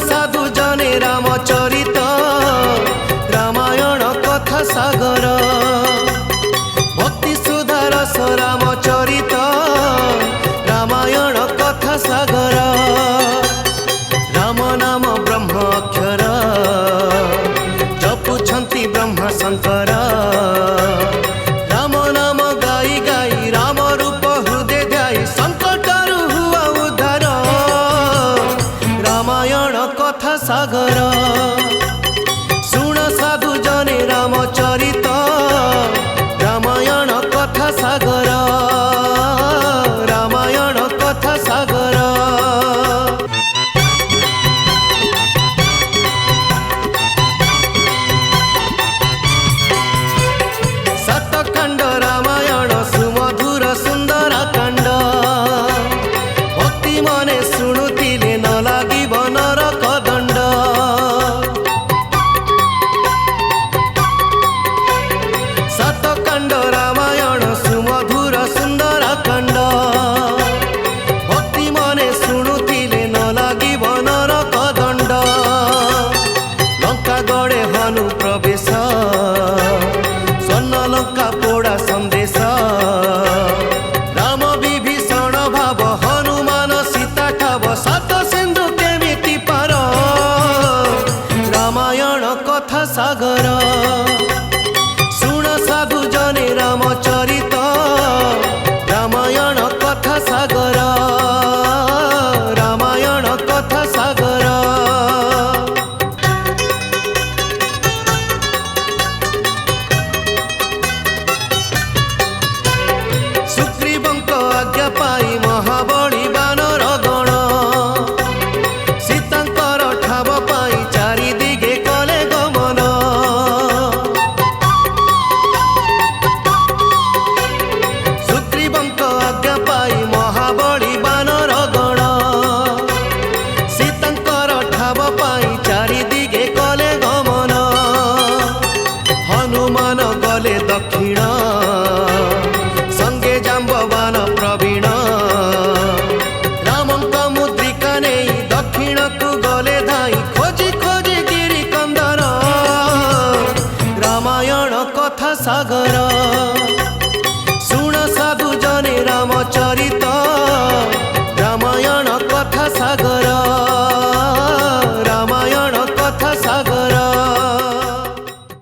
साधु जने रामचरित रामायण कथा सागर भक्ति सुधारस रामचरित रामायण कथा सागर राम नाम ब्रह्म अक्षर जपुछंती ब्रह्म शंकर राम नाम गाई गाई राम रूप हृदय ध्याई संकटरु हुआ उद्धार रामायण कथा सागर सुन साधु जने रामचरित रामायण कथा सागर रामायण कथा सागर सातकांड रामायण सुमधुर सुंदर कांड भक्ति मने शुणुतिले न लागिब नरक दंड सातकांड रामायण सुमधुर सुंदर कांड भक्ति मने शुणुतिले न लागिब नरक दंड लंका गड़े हनु प्रवेश स्वर्ण लंका पोड़ा संदेश राम विभीषण भाव हनुमान सीता ठाव सात सिंधु केमिति पार रामायण कथा सागर सुन साधु जने रामचरित रामायण कथा सागर रामायण कथा सागर सुग्रीवंक आज्ञा पाई महाबली बानर गण सीतांकर ठाव पाई चारि दिगे कले गमन सुग्रीवंक आज्ञा पाई महाबली बानर गण सीतांकर ठाव पाई चारि दिगे कले गमन हनुमान गले दक्षिण संगे जाम्बवान प्रवीण रामंक मुद्रिका नहीं दक्षिण को गले धाई खोजी खोजी गिरी कंदर रामायण कथा सागर।